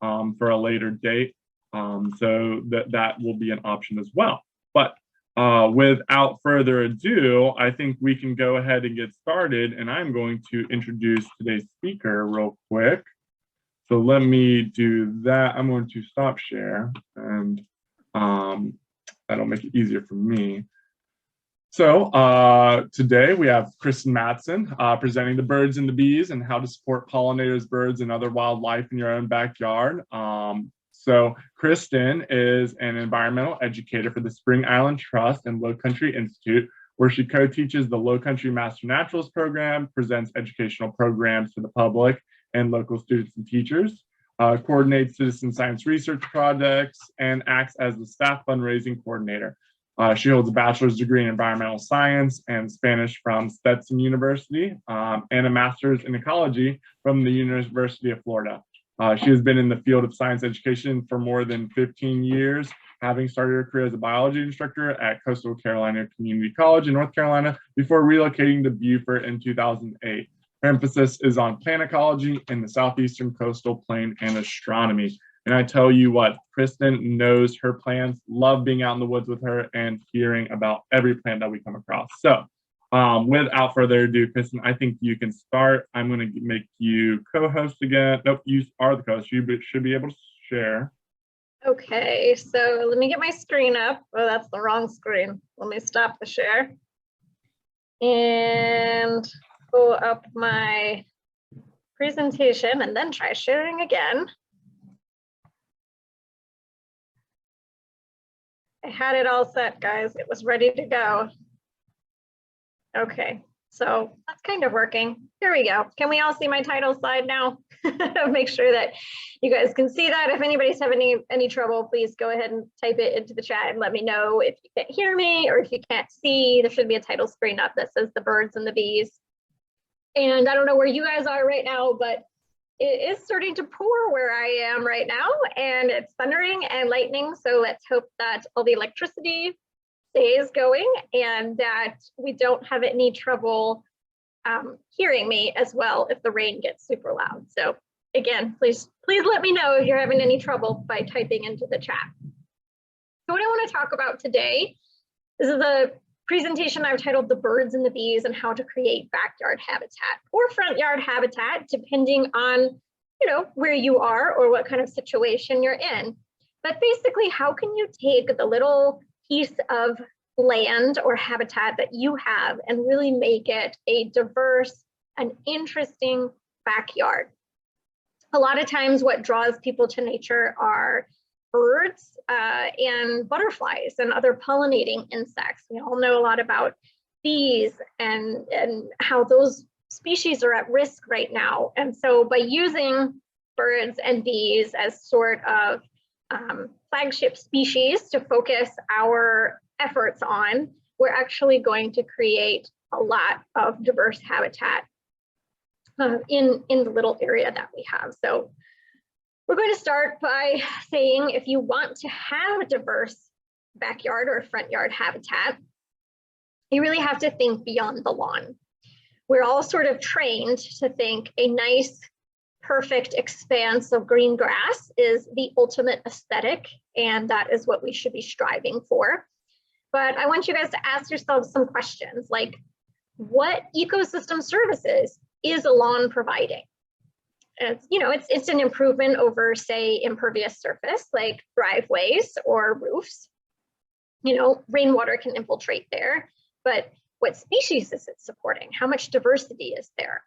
for a later date. So that will be an option as well. But without further ado, I think we can go ahead and get started, and I'm going to introduce today's speaker real quick. So let me do that. I'm going to stop share, and that'll make it easier for me. So today we have Kristen Mattson presenting the birds and the bees and how to support pollinators, birds, and other wildlife in your own backyard. So Kristen is an environmental educator for the Spring Island Trust and Low Country Institute, where she co-teaches the Low Country Master Naturalist program, presents educational programs to the public and local students and teachers, coordinates citizen science research projects, and acts as the staff fundraising coordinator. She holds a bachelor's degree in environmental science and Spanish from Stetson University, and a master's in ecology from the University of Florida. She has been in the field of science education for more than 15 years, having started her career as a biology instructor at Coastal Carolina Community College in North Carolina before relocating to Beaufort in 2008. Her emphasis is on plant ecology in the southeastern coastal plain and astronomy. And I tell you what, Kristen knows her plants, love being out in the woods with her and hearing about every plant that we come across. So without further ado, Kristen, I think you can start. I'm going to make you co-host again. Nope, you are the co-host. You should be able to share. Okay, so let me get my screen up. Oh, that's the wrong screen. Let me stop the share and pull up my presentation and then try sharing again. I had it all set, guys. It was ready to go. Okay, so that's kind of working. Here we go. Can we all see my title slide now? Make sure that you guys can see that. If anybody's having any trouble, please go ahead and type it into the chat and let me know if you can't hear me or if you can't see. There should be a title screen up that says the birds and the bees. And I don't know where you guys are right now, but it is starting to pour where I am right now, and it's thundering and lightning. So let's hope that all the electricity stays going and that we don't have any trouble hearing me as well if the rain gets super loud. So again, please let me know if you're having any trouble by typing into the chat. So what I want to talk about today, this is a presentation I've titled The Birds and the Bees and How to Create Backyard Habitat or Front Yard Habitat, depending on, where you are or what kind of situation you're in. But basically, how can you take the little piece of land or habitat that you have and really make it a diverse and interesting backyard? A lot of times what draws people to nature are birds and butterflies and other pollinating insects. We all know a lot about bees and how those species are at risk right now. And so by using birds and bees as sort of flagship species to focus our efforts on, we're actually going to create a lot of diverse habitat in the little area that we have. So we're going to start by saying if you want to have a diverse backyard or front yard habitat, you really have to think beyond the lawn. We're all sort of trained to think a nice, perfect expanse of green grass is the ultimate aesthetic, and that is what we should be striving for. But I want you guys to ask yourselves some questions like, what ecosystem services is a lawn providing? It's an improvement over, say, impervious surface like driveways or roofs. Rainwater can infiltrate there, but what species is it supporting? How much diversity is there?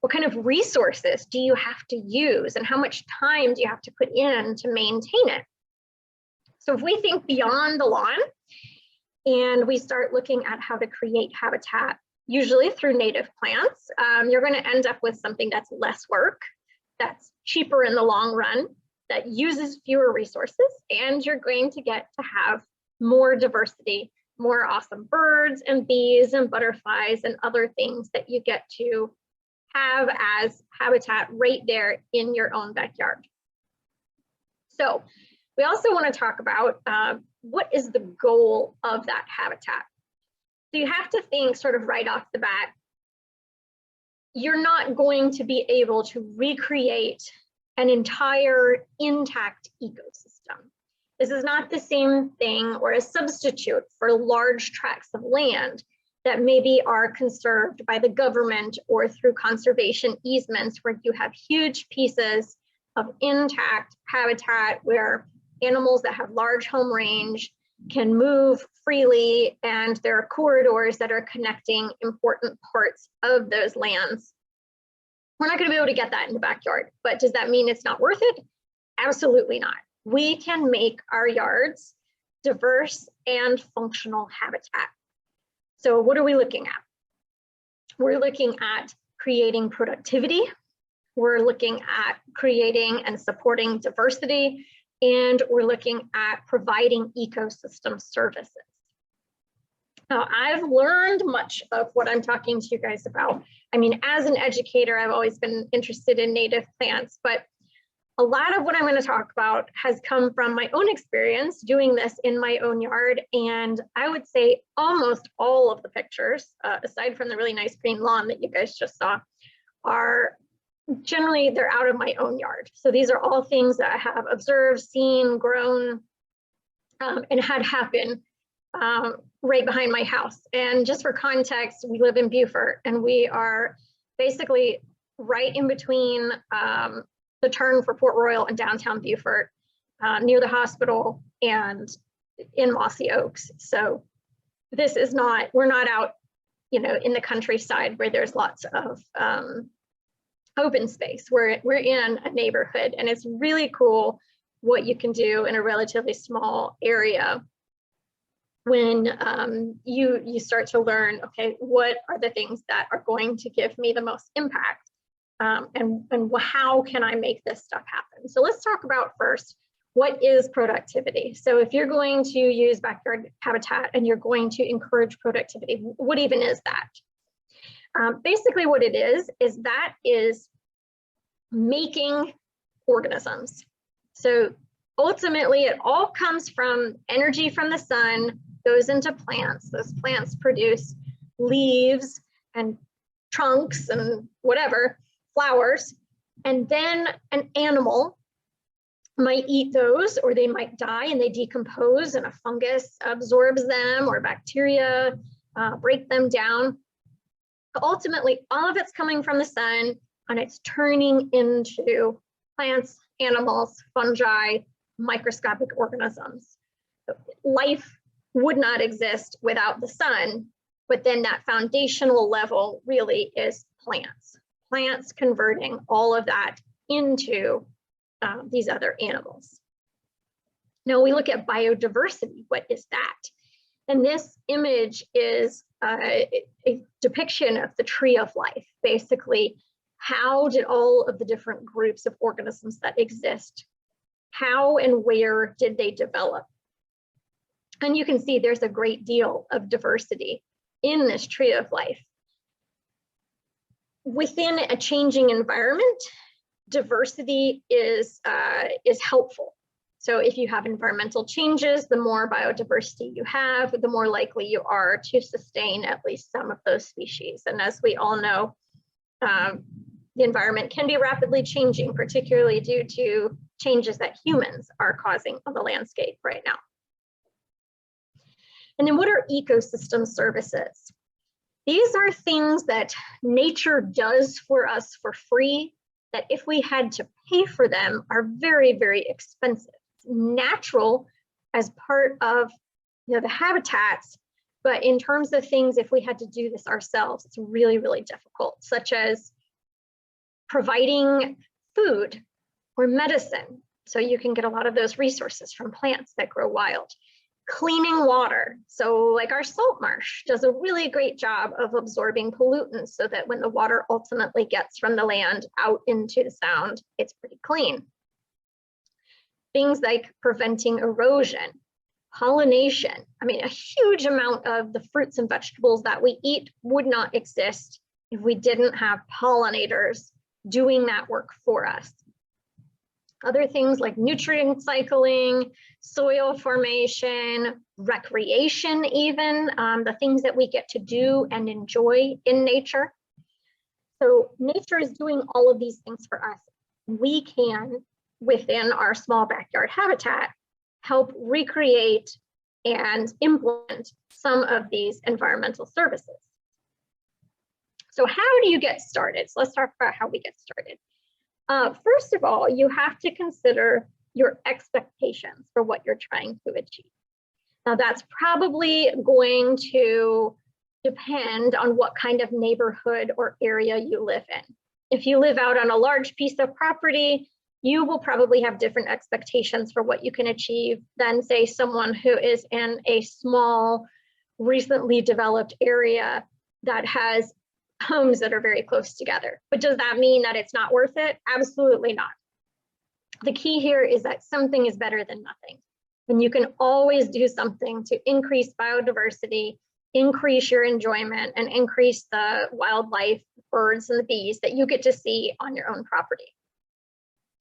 What kind of resources do you have to use and how much time do you have to put in to maintain it? So if we think beyond the lawn and we start looking at how to create habitat, usually through native plants, you're going to end up with something that's less work, that's cheaper in the long run, that uses fewer resources, and you're going to get to have more diversity, more awesome birds and bees and butterflies and other things that you get to have as habitat right there in your own backyard. So we also want to talk about what is the goal of that habitat. So you have to think sort of right off the bat, you're not going to be able to recreate an entire intact ecosystem. This is not the same thing or a substitute for large tracts of land that maybe are conserved by the government or through conservation easements, where you have huge pieces of intact habitat where animals that have large home range can move freely, and there are corridors that are connecting important parts of those lands. We're not going to be able to get that in the backyard, but does that mean it's not worth it? Absolutely not. We can make our yards diverse and functional habitat. So what are we looking at? We're looking at creating productivity. We're looking at creating and supporting diversity, and we're looking at providing ecosystem services. Now, I've learned much of what I'm talking to you guys about. I mean, as an educator, I've always been interested in native plants, but a lot of what I'm going to talk about has come from my own experience doing this in my own yard. And I would say almost all of the pictures, aside from the really nice green lawn that you guys just saw, are generally, they're out of my own yard. So these are all things that I have observed, seen, grown, and had happen right behind my house. And just for context, we live in Beaufort, and we are basically right in between the turn for Port Royal and downtown Beaufort, near the hospital and in Mossy Oaks. So this is not, we're not out, you know, in the countryside where there's lots of open space. We're in a neighborhood, and it's really cool what you can do in a relatively small area when you start to learn, okay, what are the things that are going to give me the most impact, and how can I make this stuff happen? So let's talk about first, what is productivity? So if you're going to use backyard habitat and you're going to encourage productivity, what even is that? Basically what it is making organisms. So ultimately it all comes from energy from the sun, goes into plants. Those plants produce leaves and trunks and whatever, flowers, and then an animal might eat those, or they might die and they decompose and a fungus absorbs them, or bacteria break them down. Ultimately, all of it's coming from the sun, and it's turning into plants, animals, fungi, microscopic organisms. Life would not exist without the sun, but then that foundational level really is plants. Plants converting all of that into these other animals. Now we look at biodiversity. What is that? And this image is a depiction of the tree of life. Basically, how did all of the different groups of organisms that exist, how and where did they develop? And you can see there's a great deal of diversity in this tree of life. Within a changing environment, diversity is helpful. So if you have environmental changes, the more biodiversity you have, the more likely you are to sustain at least some of those species. And as we all know, the environment can be rapidly changing, particularly due to changes that humans are causing on the landscape right now. And then what are ecosystem services? These are things that nature does for us for free, that if we had to pay for them are very, very expensive. It's natural as part of, you know, the habitats, but in terms of things, if we had to do this ourselves, it's really, really difficult, such as providing food or medicine. So you can get a lot of those resources from plants that grow wild. Cleaning water. So like our salt marsh does a really great job of absorbing pollutants so that when the water ultimately gets from the land out into the sound, it's pretty clean. Things like preventing erosion, pollination. I mean, a huge amount of the fruits and vegetables that we eat would not exist if we didn't have pollinators doing that work for us. Other things like nutrient cycling, soil formation, recreation even, the things that we get to do and enjoy in nature. So nature is doing all of these things for us. we can, within our small backyard habitat, help recreate and implement some of these environmental services. So how do you get started? So let's talk about how we get started. First of all, you have to consider your expectations for what you're trying to achieve. Now that's probably going to depend on what kind of neighborhood or area you live in. If you live out on a large piece of property, you will probably have different expectations for what you can achieve than, say, someone who is in a small, recently developed area that has homes that are very close together. But does that mean that it's not worth it? Absolutely not. The key here is that something is better than nothing. And you can always do something to increase biodiversity, increase your enjoyment, and increase the wildlife, birds, and the bees that you get to see on your own property.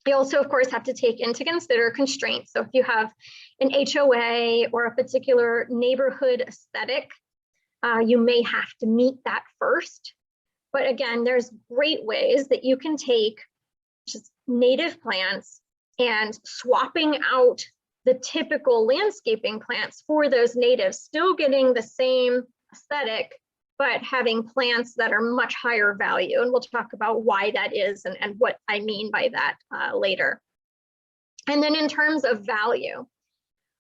You also, of course, have to take into consider constraints. So if you have an HOA or a particular neighborhood aesthetic, you may have to meet that first. But again, there's great ways that you can take just native plants and swapping out the typical landscaping plants for those natives, still getting the same aesthetic, but having plants that are much higher value. And we'll talk about why that is and what I mean by that later. And then in terms of value,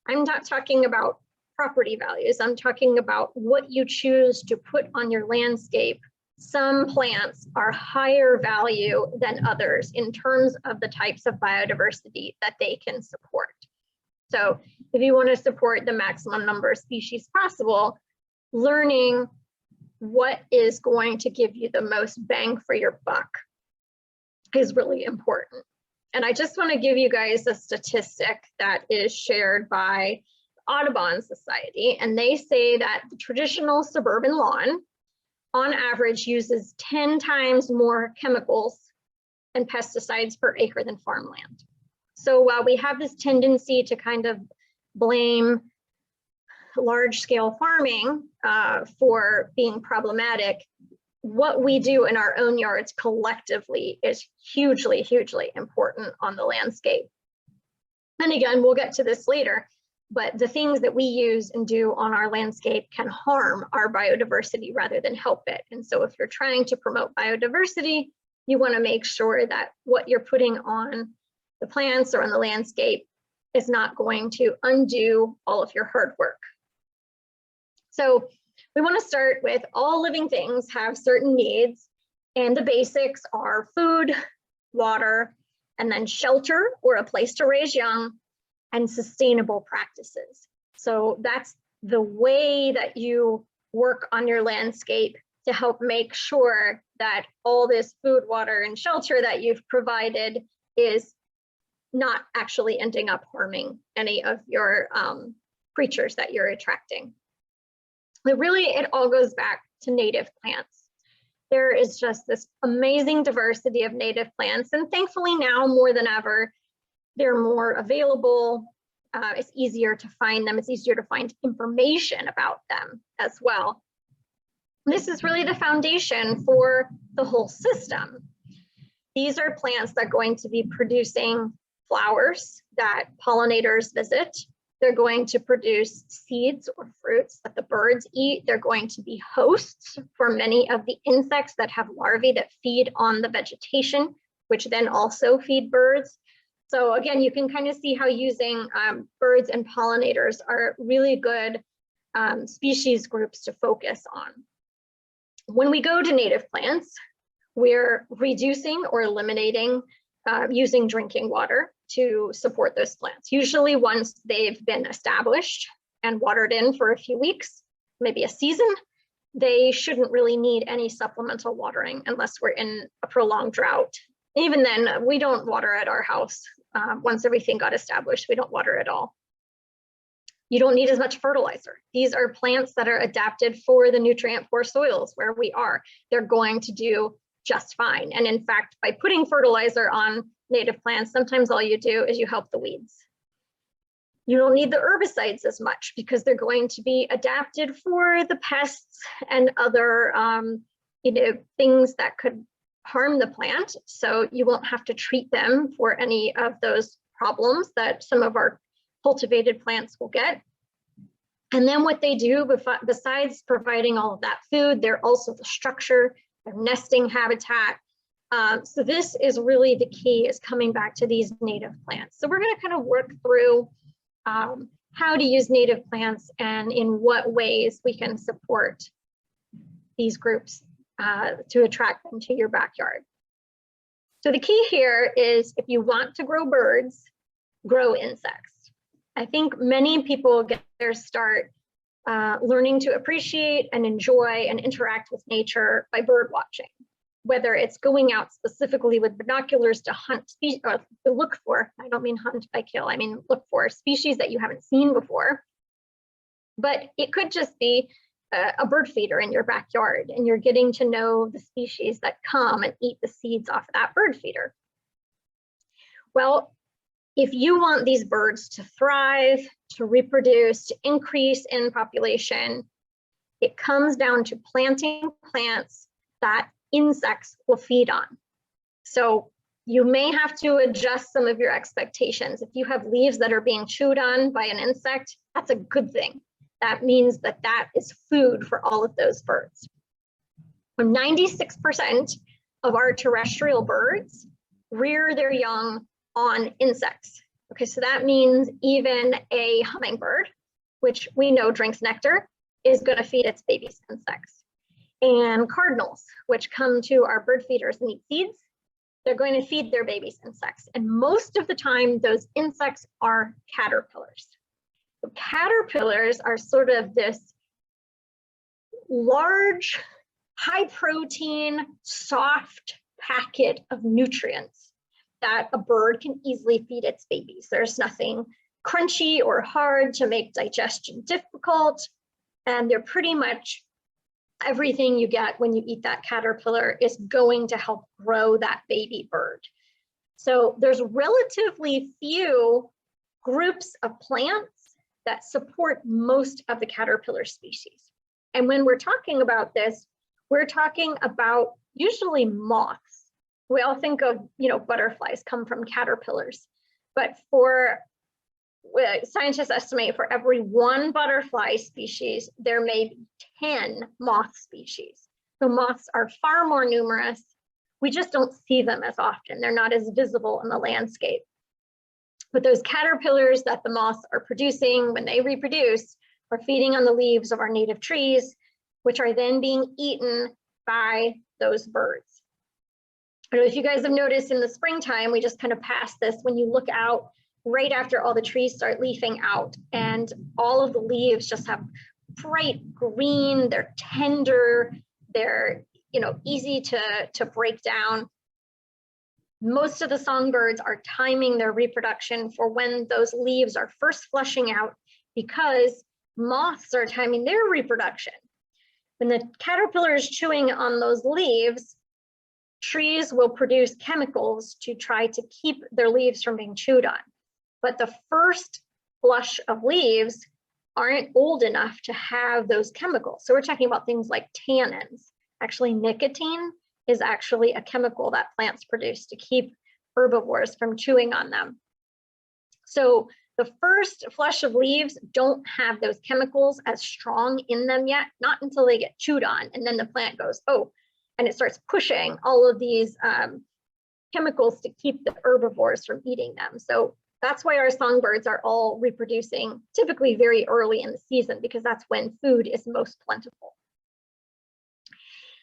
I'm not talking about property values. I'm talking about what you choose to put on your landscape. Some plants are higher value than others in terms of the types of biodiversity that they can support. So if you want to support the maximum number of species possible, learning what is going to give you the most bang for your buck is really important. And I just want to give you guys a statistic that is shared by Audubon Society. And they say that the traditional suburban lawn on average uses 10 times more chemicals and pesticides per acre than farmland. So while we have this tendency to kind of blame large scale farming for being problematic, what we do in our own yards collectively is hugely, hugely important on the landscape. And again, we'll get to this later, but the things that we use and do on our landscape can harm our biodiversity rather than help it. And so if you're trying to promote biodiversity, you want to make sure that what you're putting on the plants or on the landscape is not going to undo all of your hard work. So we want to start with all living things have certain needs, and the basics are food, water, and then shelter or a place to raise young, and sustainable practices. So that's the way that you work on your landscape to help make sure that all this food, water, and shelter that you've provided is not actually ending up harming any of your creatures that you're attracting. But really, it all goes back to native plants. There is just this amazing diversity of native plants, and thankfully now more than ever, they're more available. It's easier to find them. It's easier to find information about them as well. This is really the foundation for the whole system. These are plants that are going to be producing flowers that pollinators visit. They're going to produce seeds or fruits that the birds eat. They're going to be hosts for many of the insects that have larvae that feed on the vegetation, which then also feed birds. So again, you can kind of see how using birds and pollinators are really good species groups to focus on. When we go to native plants, we're reducing or eliminating using drinking water to support those plants. Usually once they've been established and watered in for a few weeks, maybe a season, they shouldn't really need any supplemental watering unless we're in a prolonged drought. Even then, we don't water at our house. Once everything got established, we don't water at all. You don't need as much fertilizer. These are plants that are adapted for the nutrient-poor soils where we are. They're going to do just fine. And in fact, by putting fertilizer on native plants, sometimes all you do is you help the weeds. You don't need the herbicides as much because they're going to be adapted for the pests and other things that could harm the plant, so you won't have to treat them for any of those problems that some of our cultivated plants will get. And then what they do, besides providing all of that food, they're also the structure, their nesting habitat. So this is really the key, is coming back to these native plants. So we're going to kind of work through how to use native plants and in what ways we can support these groups to attract them to your backyard. So the key here is, if you want to grow birds, grow insects. I think many people get their start learning to appreciate and enjoy and interact with nature by bird watching, whether it's going out specifically with binoculars to hunt species, or to look for, I don't mean hunt by kill, I mean look for species that you haven't seen before. But it could just be a bird feeder in your backyard, and you're getting to know the species that come and eat the seeds off of that bird feeder. Well, if you want these birds to thrive, to reproduce, to increase in population, it comes down to planting plants that insects will feed on. So you may have to adjust some of your expectations. If you have leaves that are being chewed on by an insect, that's a good thing. That means that that is food for all of those birds. 96% of our terrestrial birds rear their young on insects. Okay, so that means even a hummingbird, which we know drinks nectar, is going to feed its babies insects. And cardinals, which come to our bird feeders and eat seeds, they're going to feed their babies insects. And most of the time, those insects are caterpillars. So caterpillars are sort of this large, high protein, soft packet of nutrients that a bird can easily feed its babies. There's nothing crunchy or hard to make digestion difficult, and they're pretty much everything you get when you eat that caterpillar is going to help grow that baby bird. So there's relatively few groups of plants that support most of the caterpillar species. And when we're talking about this, we're talking about usually moths. We all think of, butterflies come from caterpillars, but scientists estimate for every one butterfly species, there may be 10 moth species. So moths are far more numerous. We just don't see them as often. They're not as visible in the landscape. But those caterpillars that the moths are producing when they reproduce are feeding on the leaves of our native trees, which are then being eaten by those birds. I don't know if you guys have noticed in the springtime, we just kind of passed this, when you look out right after all the trees start leafing out and all of the leaves just have bright green, they're tender, they're easy to break down. Most of the songbirds are timing their reproduction for when those leaves are first flushing out, because moths are timing their reproduction. When the caterpillar is chewing on those leaves, trees will produce chemicals to try to keep their leaves from being chewed on. But the first flush of leaves aren't old enough to have those chemicals. So we're talking about things like tannins. Actually, nicotine is actually a chemical that plants produce to keep herbivores from chewing on them. So the first flush of leaves don't have those chemicals as strong in them yet, not until they get chewed on. And then the plant goes, oh, and it starts pushing all of these chemicals to keep the herbivores from eating them. So that's why our songbirds are all reproducing typically very early in the season, because that's when food is most plentiful.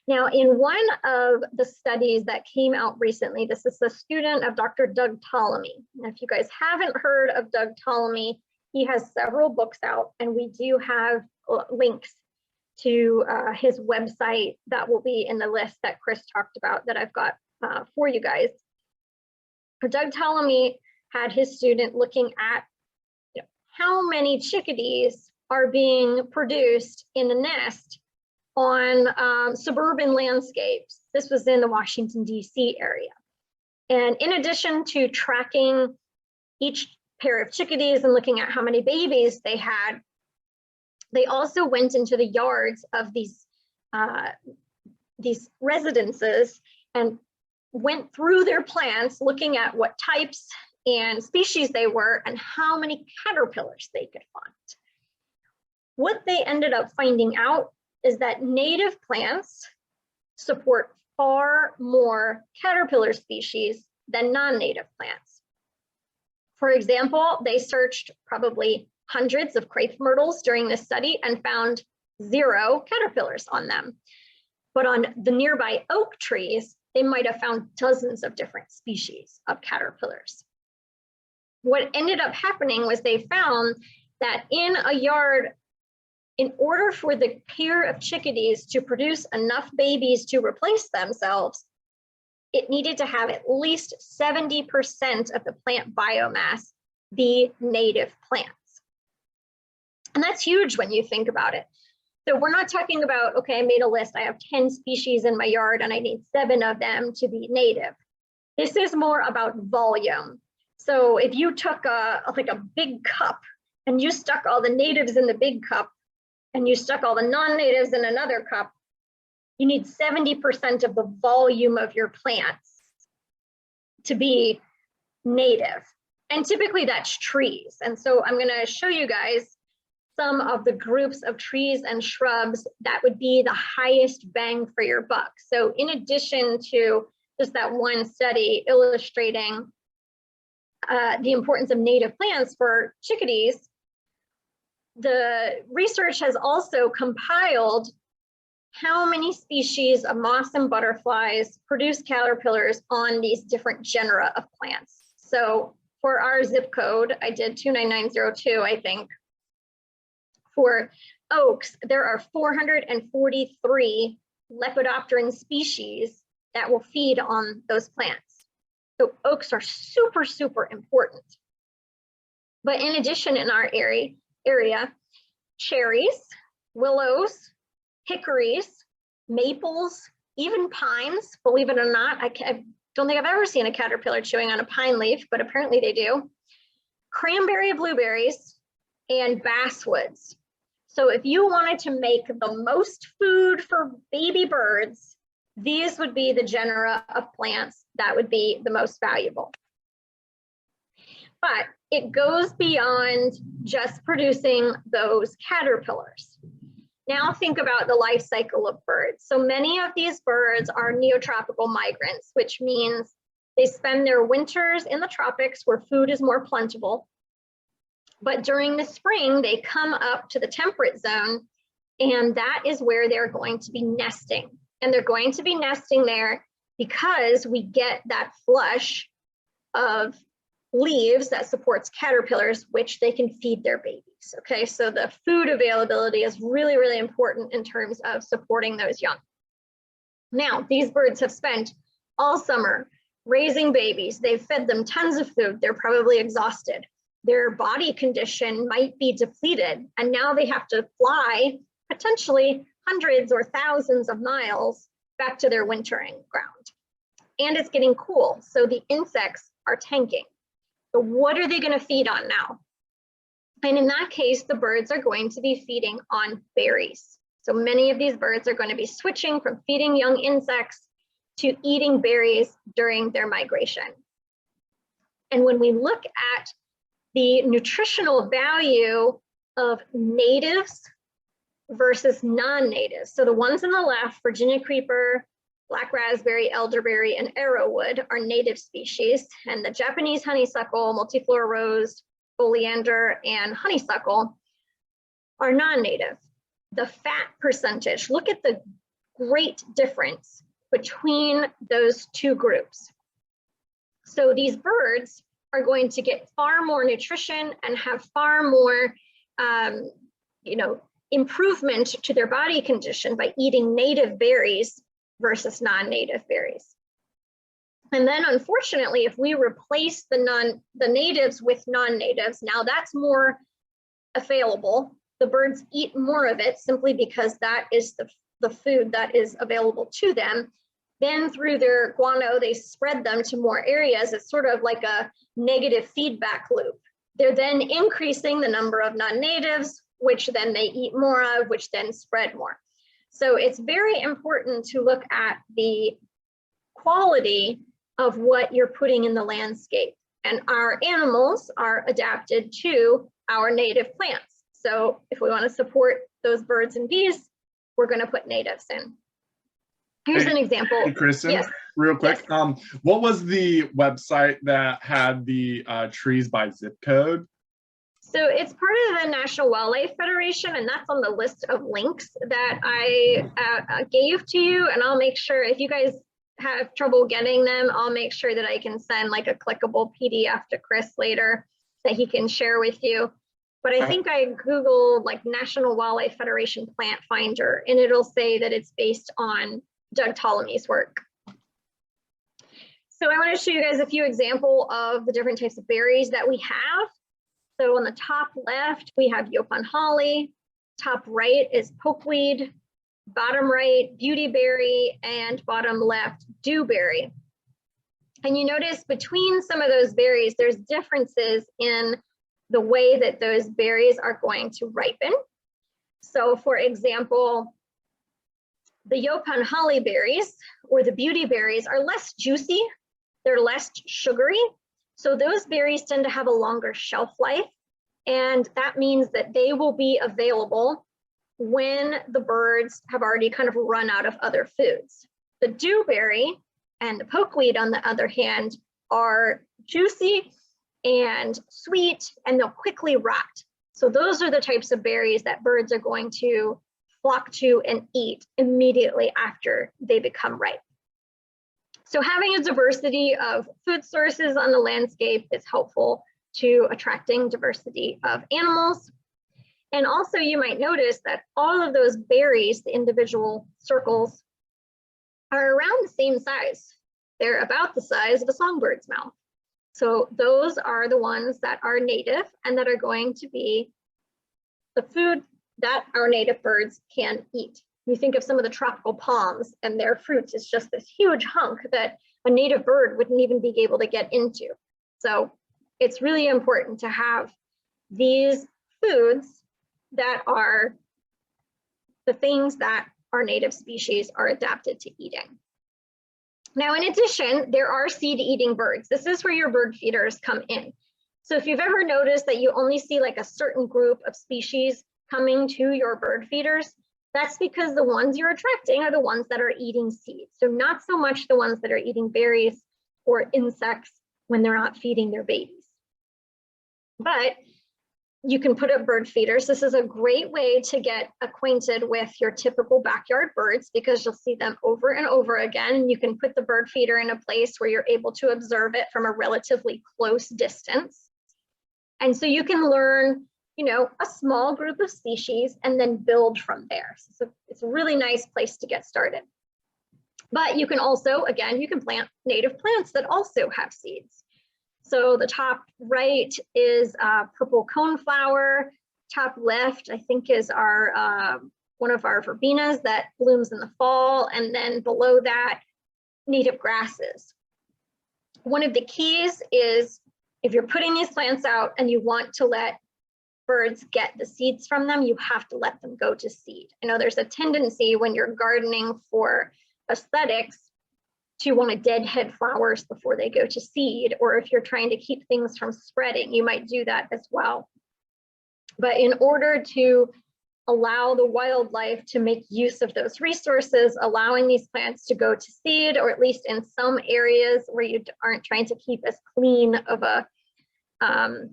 Now, in one of the studies that came out recently, this is a student of Dr. Doug Ptolemy. And if you guys haven't heard of Doug Ptolemy, he has several books out, and we do have links to his website that will be in the list that Chris talked about that I've got for you guys. Doug Ptolemy had his student looking at how many chickadees are being produced in a nest on suburban landscapes. This was in the Washington, D.C. area. And in addition to tracking each pair of chickadees and looking at how many babies they had, they also went into the yards of these residences and went through their plants looking at what types and species they were and how many caterpillars they could find. What they ended up finding out is that native plants support far more caterpillar species than non-native plants. For example, they searched probably hundreds of crepe myrtles during this study and found 0 caterpillars on them. But on the nearby oak trees, they might have found dozens of different species of caterpillars. What ended up happening was they found that in a yard, in order for the pair of chickadees to produce enough babies to replace themselves, it needed to have at least 70% of the plant biomass be native plants. And that's huge when you think about it. So we're not talking about, okay, I made a list, I have 10 species in my yard and I need 7 of them to be native. This is more about volume. So if you took like a big cup and you stuck all the natives in the big cup and you stuck all the non-natives in another cup, you need 70% of the volume of your plants to be native. And typically that's trees. And so I'm going to show you guys some of the groups of trees and shrubs that would be the highest bang for your buck. So in addition to just that one study illustrating the importance of native plants for chickadees, the research has also compiled how many species of moths and butterflies produce caterpillars on these different genera of plants. So for our zip code, I did 29902, I think. For oaks, there are 443 lepidopteran species that will feed on those plants. So oaks are super, super important. But in addition, in our area, cherries, willows, hickories, maples, even pines, believe it or not, I don't think I've ever seen a caterpillar chewing on a pine leaf, but apparently they do. Cranberry blueberries and basswoods. So if you wanted to make the most food for baby birds, these would be the genera of plants that would be the most valuable. But it goes beyond just producing those caterpillars. Now think about the life cycle of birds. So many of these birds are neotropical migrants, which means they spend their winters in the tropics where food is more plentiful. But during the spring, they come up to the temperate zone, and that is where they're going to be nesting. And they're going to be nesting there because we get that flush of leaves that supports caterpillars, which they can feed their babies. Okay, so the food availability is really, really important in terms of supporting those young. Now, these birds have spent all summer raising babies. They've fed them tons of food. They're probably exhausted. Their body condition might be depleted, and now they have to fly potentially hundreds or thousands of miles back to their wintering ground. And it's getting cool, so the insects are tanking. So what are they going to feed on now? And in that case, the birds are going to be feeding on berries. So many of these birds are going to be switching from feeding young insects to eating berries during their migration. And when we look at the nutritional value of natives versus non-natives, so the ones on the left, Virginia creeper, black raspberry, elderberry, and arrowwood are native species, and the Japanese honeysuckle, multiflora rose, oleander, and honeysuckle are non-native. The fat percentage, look at the great difference between those two groups. So these birds are going to get far more nutrition and have far more improvement to their body condition by eating native berries versus non-native berries. And then unfortunately, if we replace the natives with non-natives, now that's more available. The birds eat more of it simply because that is the food that is available to them. Then through their guano, they spread them to more areas. It's sort of like a negative feedback loop. They're then increasing the number of non-natives, which then they eat more of, which then spread more. So it's very important to look at the quality of what you're putting in the landscape. And our animals are adapted to our native plants. So if we want to support those birds and bees, we're going to put natives in. Here's an example. Hey, Kristen, yes. real quick. Yes. What was the website that had the trees by zip code? So it's part of the National Wildlife Federation, and that's on the list of links that I gave to you. And I'll make sure, if you guys have trouble getting them, I'll make sure that I can send like a clickable PDF to Chris later that he can share with you. But I think I Googled like National Wildlife Federation Plant Finder, and it'll say that it's based on Doug Ptolemy's work. So I want to show you guys a few examples of the different types of berries that we have. So on the top left, we have Yaupon holly. Top right is pokeweed. Bottom right, beautyberry, and bottom left, dewberry. And you notice between some of those berries, there's differences in the way that those berries are going to ripen. So for example, the Yaupon holly berries or the beautyberries are less juicy, they're less sugary. So those berries tend to have a longer shelf life, and that means that they will be available when the birds have already kind of run out of other foods. The dewberry and the pokeweed, on the other hand, are juicy and sweet, and they'll quickly rot. So those are the types of berries that birds are going to flock to and eat immediately after they become ripe. So having a diversity of food sources on the landscape is helpful to attracting diversity of animals. And also you might notice that all of those berries, the individual circles, are around the same size. They're about the size of a songbird's mouth. So those are the ones that are native and that are going to be the food that our native birds can eat. You think of some of the tropical palms, and their fruit is just this huge hunk that a native bird wouldn't even be able to get into. So it's really important to have these foods that are the things that our native species are adapted to eating. Now, in addition, there are seed-eating birds. This is where your bird feeders come in. So if you've ever noticed that you only see like a certain group of species coming to your bird feeders, that's because the ones you're attracting are the ones that are eating seeds. So not so much the ones that are eating berries or insects when they're not feeding their babies. But you can put up bird feeders. This is a great way to get acquainted with your typical backyard birds because you'll see them over and over again. And you can put the bird feeder in a place where you're able to observe it from a relatively close distance. And so you can learn, you know, a small group of species and then build from there. So it's a really nice place to get started. But you can also, again, you can plant native plants that also have seeds. So the top right is purple coneflower. Top left, I think, is our one of our verbenas that blooms in the fall. And then below that, native grasses. One of the keys is if you're putting these plants out and you want to let birds get the seeds from them, you have to let them go to seed. I know there's a tendency when you're gardening for aesthetics to want to deadhead flowers before they go to seed, or if you're trying to keep things from spreading, you might do that as well. But in order to allow the wildlife to make use of those resources, allowing these plants to go to seed, or at least in some areas where you aren't trying to keep as clean of a an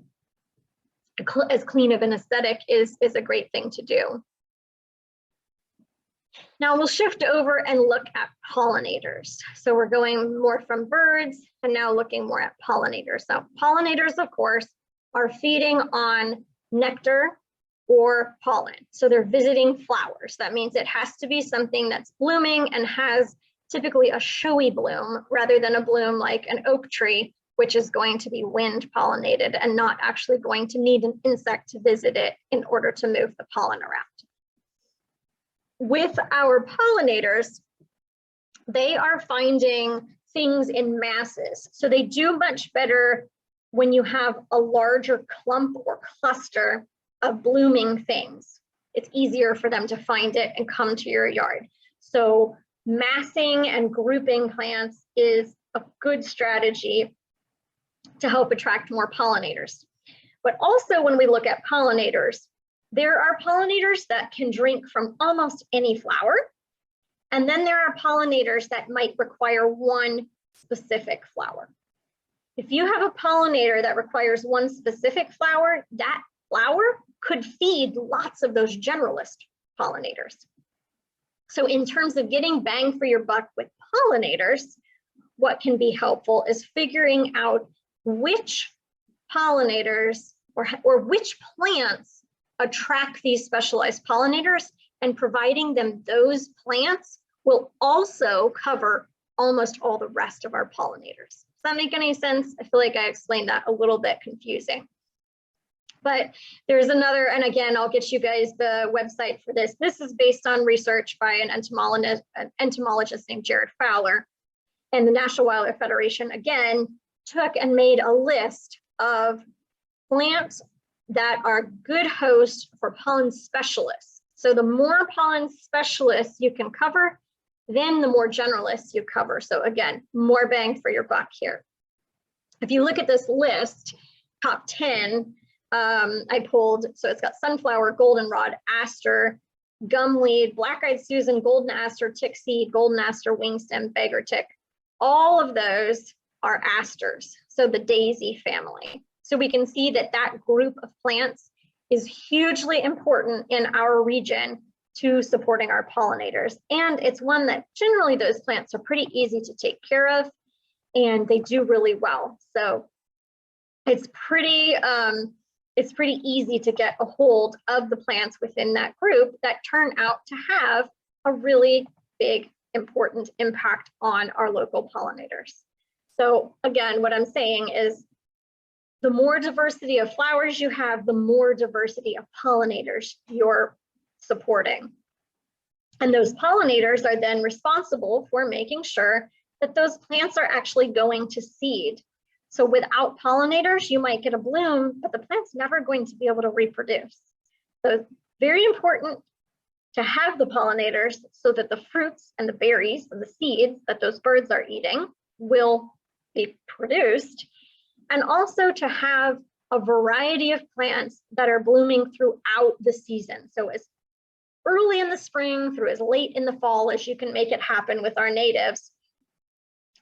aesthetic is a great thing to do. Now we'll shift over and look at pollinators. So we're going more from birds and now looking more at pollinators. So pollinators, of course, are feeding on nectar or pollen. So they're visiting flowers. That means it has to be something that's blooming and has typically a showy bloom rather than a bloom like an oak tree, which is going to be wind pollinated and not actually going to need an insect to visit it in order to move the pollen around. With our pollinators, they are finding things in masses. So they do much better when you have a larger clump or cluster of blooming things. It's easier for them to find it and come to your yard. So massing and grouping plants is a good strategy to help attract more pollinators. But also when we look at pollinators, there are pollinators that can drink from almost any flower. And then there are pollinators that might require one specific flower. If you have a pollinator that requires one specific flower, that flower could feed lots of those generalist pollinators. So in terms of getting bang for your buck with pollinators, what can be helpful is figuring out which pollinators or which plants attract these specialized pollinators, and providing them those plants will also cover almost all the rest of our pollinators. Does that make any sense? I feel like I explained that a little bit confusing. But there's another, and again, I'll get you guys the website for this. This is based on research by an entomologist named Jared Fowler. And the National Wildlife Federation, again, took and made a list of plants that are good hosts for pollen specialists. So the more pollen specialists you can cover, then the more generalists you cover. So again, more bang for your buck here. If you look at this list, top 10, I pulled, so it's got sunflower, goldenrod, aster, gumweed, black-eyed Susan, golden aster, tickseed, golden aster, wingstem, beggar tick. All of those are asters, so the daisy family. So we can see that that group of plants is hugely important in our region to supporting our pollinators. And it's one that generally those plants are pretty easy to take care of and they do really well. So it's pretty easy to get a hold of the plants within that group that turn out to have a really big, important impact on our local pollinators. So again, what I'm saying is the more diversity of flowers you have, the more diversity of pollinators you're supporting. And those pollinators are then responsible for making sure that those plants are actually going to seed. So without pollinators, you might get a bloom, but the plant's never going to be able to reproduce. So it's very important to have the pollinators so that the fruits and the berries and the seeds that those birds are eating will be produced. And also to have a variety of plants that are blooming throughout the season. So as early in the spring through as late in the fall as you can make it happen with our natives.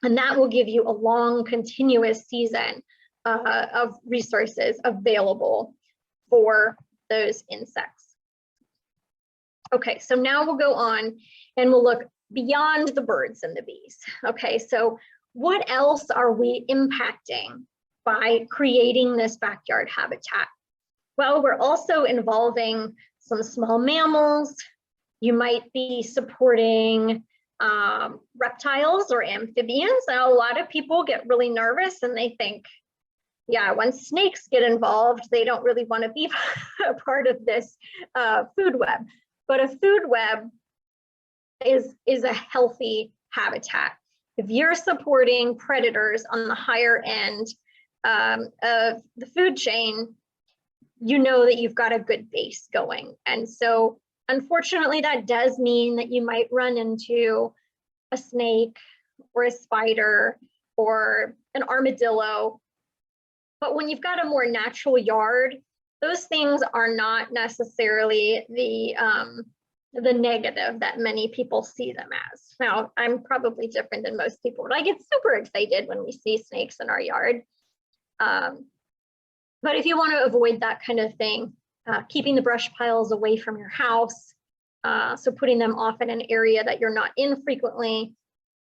And that will give you a long continuous season of resources available for those insects. Okay, so now we'll go on and we'll look beyond the birds and the bees. Okay, so what else are we impacting by creating this backyard habitat? Well, we're also involving some small mammals. You might be supporting reptiles or amphibians. Now, a lot of people get really nervous and they think, yeah, when snakes get involved, they don't really want to be a part of this food web. But a food web is a healthy habitat. If you're supporting predators on the higher end of the food chain, you know that you've got a good base going. And so unfortunately, that does mean that you might run into a snake or a spider or an armadillo. But when you've got a more natural yard, those things are not necessarily the negative that many people see them as. Now, I'm probably different than most people, but I get super excited when we see snakes in our yard. But if you want to avoid that kind of thing, keeping the brush piles away from your house, so putting them off in an area that you're not in frequently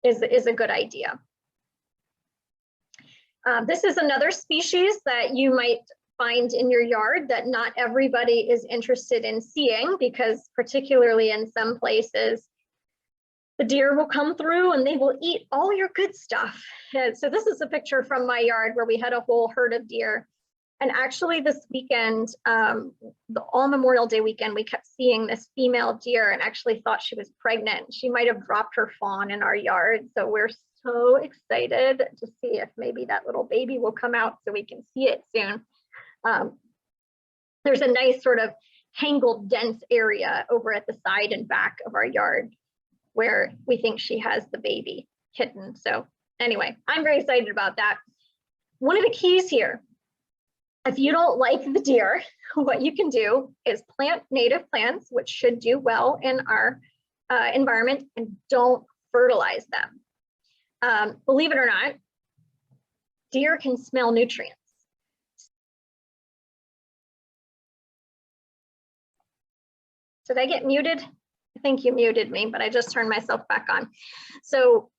is a good idea. This is another species that you might find in your yard that not everybody is interested in seeing, because particularly in some places, the deer will come through and they will eat all your good stuff. And so this is a picture from my yard where we had a whole herd of deer. And actually this weekend, all Memorial Day weekend, we kept seeing this female deer and actually thought she was pregnant. She might have dropped her fawn in our yard. So we're so excited to see if maybe that little baby will come out so we can see it soon. There's a nice sort of tangled, dense area over at the side and back of our yard. where we think she has the baby hidden. So anyway, I'm very excited about that. One of the keys here, if you don't like the deer, what you can do is plant native plants, which should do well in our environment, and don't fertilize them. Believe it or not, deer can smell nutrients. Did I get muted? I think you muted me, but I just turned myself back on. So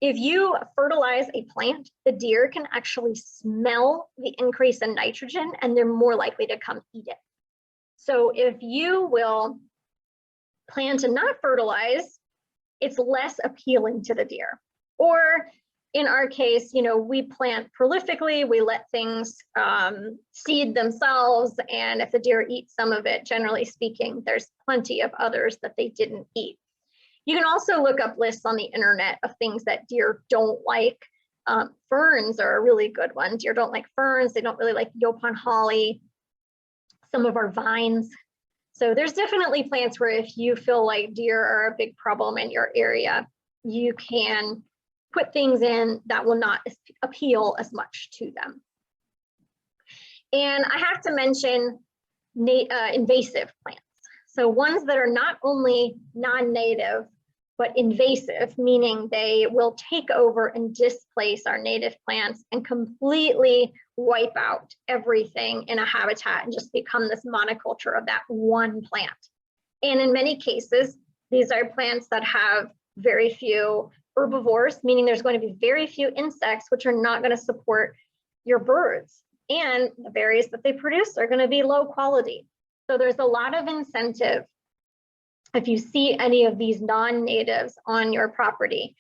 if you fertilize a plant, the deer can actually smell the increase in nitrogen and they're more likely to come eat it. So if you will plan to not fertilize, it's less appealing to the deer. Or in our case, we plant prolifically, we let things seed themselves, and if the deer eat some of it, generally speaking, there's plenty of others that they didn't eat. You can also look up lists on the internet of things that deer don't like. Ferns are a really good one. Deer don't like ferns. They don't really like yopon holly, some of our vines. So there's definitely plants where if you feel like deer are a big problem in your area, you can put things in that will not appeal as much to them. And I have to mention invasive plants. So ones that are not only non-native, but invasive, meaning they will take over and displace our native plants and completely wipe out everything in a habitat and just become this monoculture of that one plant. And in many cases, these are plants that have very few herbivores, meaning there's going to be very few insects, which are not going to support your birds. And the berries that they produce are going to be low quality. So there's a lot of incentive if you see any of these non-natives on your property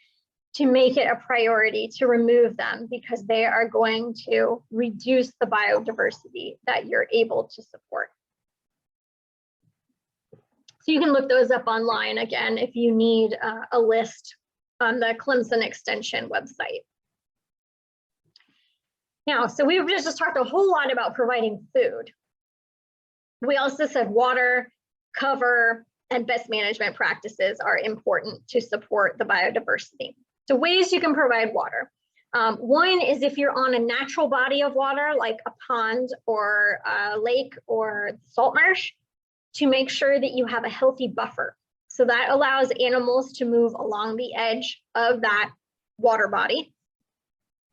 to make it a priority to remove them, because they are going to reduce the biodiversity that you're able to support. So you can look those up online again if you need a list on the Clemson Extension website. Now, so we've just talked a whole lot about providing food. We also said water, cover, and best management practices are important to support the biodiversity. So ways you can provide water. One is if you're on a natural body of water, like a pond or a lake or salt marsh, to make sure that you have a healthy buffer. So that allows animals to move along the edge of that water body.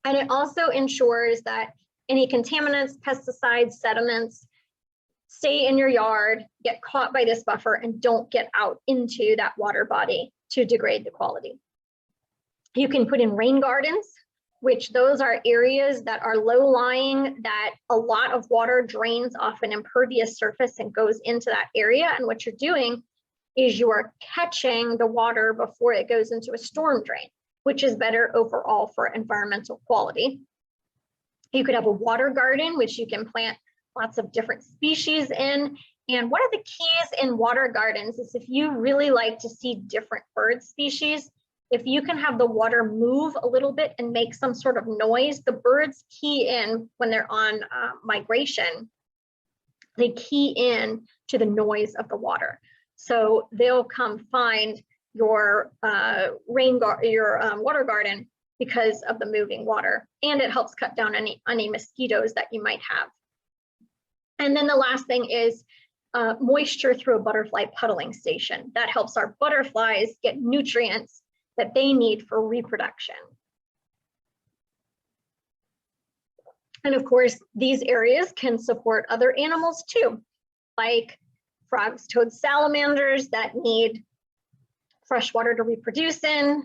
And it also ensures that any contaminants, pesticides, sediments, stay in your yard, get caught by this buffer, and don't get out into that water body to degrade the quality. You can put in rain gardens, which those are areas that are low-lying, that a lot of water drains off an impervious surface and goes into that area. And what you're doing is you are catching the water before it goes into a storm drain, which is better overall for environmental quality. You could have a water garden, which you can plant lots of different species in. And one of the keys in water gardens is if you really like to see different bird species, if you can have the water move a little bit and make some sort of noise, the birds key in when they're on migration, they key in to the noise of the water. So they'll come find your water garden because of the moving water, and it helps cut down any mosquitoes that you might have. And then the last thing is moisture through a butterfly puddling station. That helps our butterflies get nutrients that they need for reproduction. And of course, these areas can support other animals too, like frogs, toads, salamanders that need fresh water to reproduce in,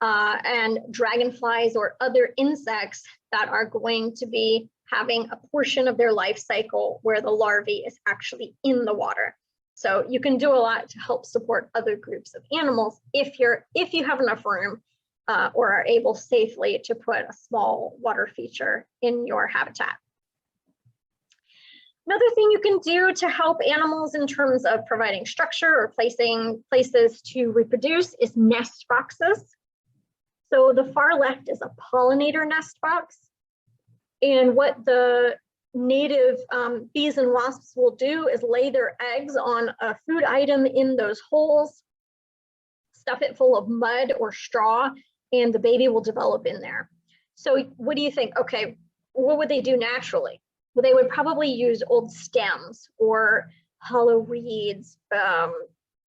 and dragonflies or other insects that are going to be having a portion of their life cycle where the larvae is actually in the water. So you can do a lot to help support other groups of animals if you have enough room or are able safely to put a small water feature in your habitat. Another thing you can do to help animals in terms of providing structure or placing places to reproduce is nest boxes. So the far left is a pollinator nest box. And what the native bees and wasps will do is lay their eggs on a food item in those holes, stuff it full of mud or straw, and the baby will develop in there. So what do you think? Okay, what would they do naturally? Well, they would probably use old stems or hollow reeds.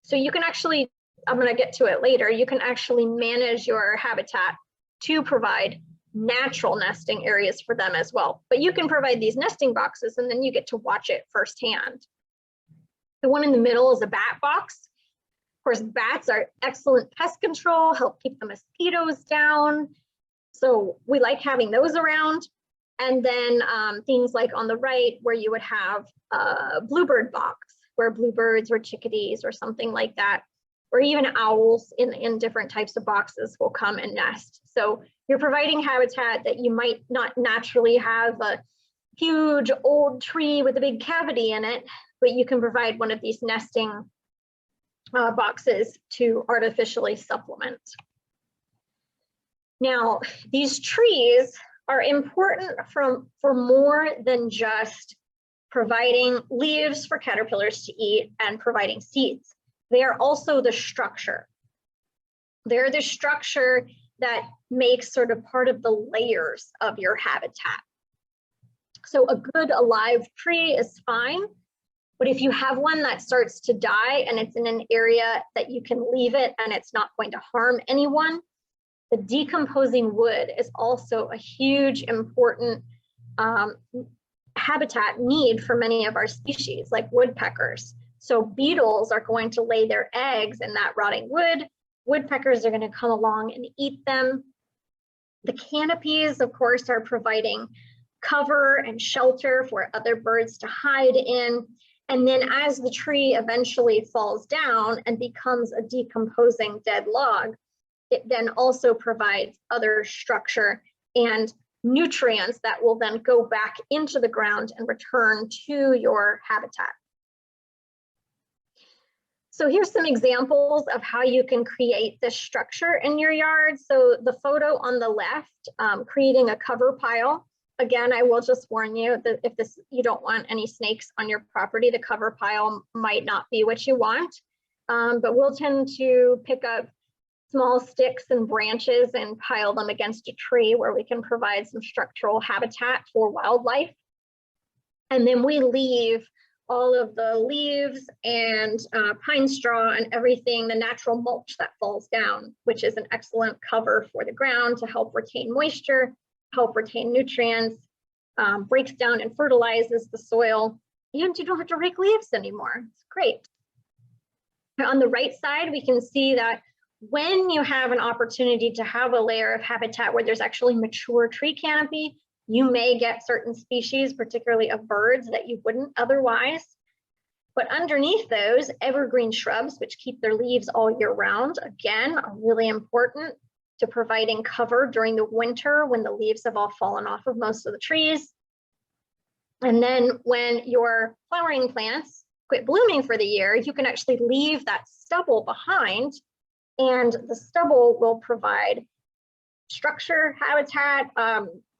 So you can actually, I'm going to get to it later, you can actually manage your habitat to provide natural nesting areas for them as well. But you can provide these nesting boxes and then you get to watch it firsthand. The one in the middle is a bat box. Of course, bats are excellent pest control, help keep the mosquitoes down. So we like having those around. And then things like on the right where you would have a bluebird box where bluebirds or chickadees or something like that, or even owls in different types of boxes will come and nest. So you're providing habitat that you might not naturally have a huge old tree with a big cavity in it, but you can provide one of these nesting boxes to artificially supplement. Now, these trees are important for more than just providing leaves for caterpillars to eat and providing seeds. They are also the structure. They're the structure that makes sort of part of the layers of your habitat. So a good alive tree is fine, but if you have one that starts to die and it's in an area that you can leave it and it's not going to harm anyone, the decomposing wood is also a huge important habitat need for many of our species, like woodpeckers. So beetles are going to lay their eggs in that rotting wood. Woodpeckers are going to come along and eat them. The canopies, of course, are providing cover and shelter for other birds to hide in. And then as the tree eventually falls down and becomes a decomposing dead log, it then also provides other structure and nutrients that will then go back into the ground and return to your habitat. So here's some examples of how you can create this structure in your yard. So the photo on the left, creating a cover pile. Again, I will just warn you that if you don't want any snakes on your property, the cover pile might not be what you want. But we'll tend to pick up small sticks and branches and pile them against a tree where we can provide some structural habitat for wildlife. And then we leave all of the leaves and pine straw and everything, the natural mulch that falls down, which is an excellent cover for the ground to help retain moisture, help retain nutrients, breaks down and fertilizes the soil, and you don't have to rake leaves anymore. It's great. On the right side, we can see that when you have an opportunity to have a layer of habitat where there's actually mature tree canopy, you may get certain species, particularly of birds, that you wouldn't otherwise. But underneath those, evergreen shrubs, which keep their leaves all year round, again, are really important to providing cover during the winter when the leaves have all fallen off of most of the trees. And then when your flowering plants quit blooming for the year, you can actually leave that stubble behind, and the stubble will provide structure, habitat.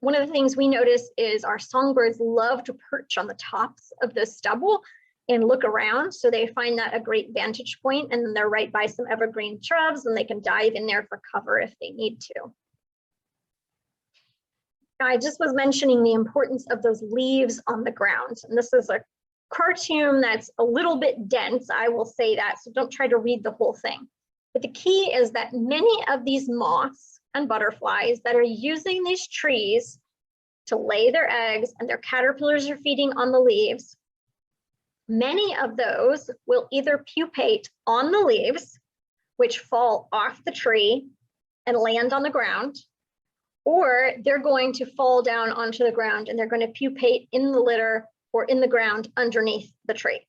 One of the things we notice is our songbirds love to perch on the tops of the stubble and look around. So they find that a great vantage point, and then they're right by some evergreen shrubs and they can dive in there for cover if they need to. I just was mentioning the importance of those leaves on the ground. And this is a cartoon that's a little bit dense, I will say that, so don't try to read the whole thing. But the key is that many of these moths and butterflies that are using these trees to lay their eggs and their caterpillars are feeding on the leaves, many of those will either pupate on the leaves, which fall off the tree and land on the ground, or they're going to fall down onto the ground and they're going to pupate in the litter or in the ground underneath the tree.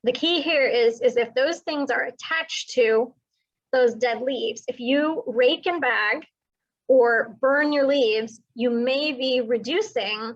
The key here is if those things are attached to those dead leaves, if you rake and bag or burn your leaves, you may be reducing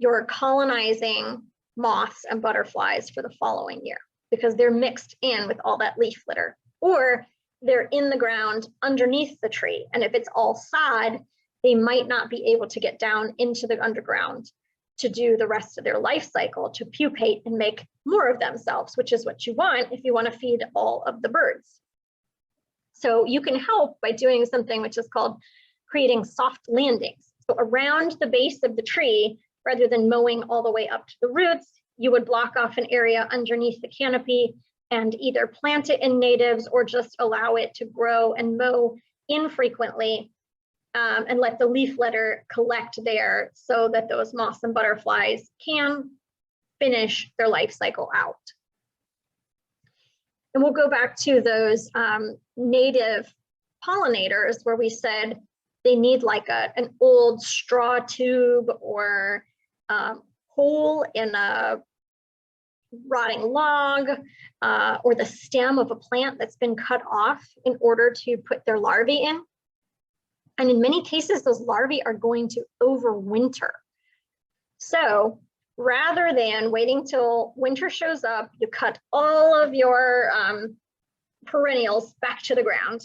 your colonizing moths and butterflies for the following year because they're mixed in with all that leaf litter, or they're in the ground underneath the tree. And if it's all sod, they might not be able to get down into the underground to do the rest of their life cycle, to pupate and make more of themselves, which is what you want if you want to feed all of the birds. So you can help by doing something which is called creating soft landings. So around the base of the tree, rather than mowing all the way up to the roots, you would block off an area underneath the canopy and either plant it in natives or just allow it to grow and mow infrequently, and let the leaf litter collect there so that those moths and butterflies can finish their life cycle out. And we'll go back to those native pollinators where we said they need like an old straw tube or hole in a rotting log, or the stem of a plant that's been cut off in order to put their larvae in. And in many cases, those larvae are going to overwinter. So rather than waiting till winter shows up, you cut all of your perennials back to the ground.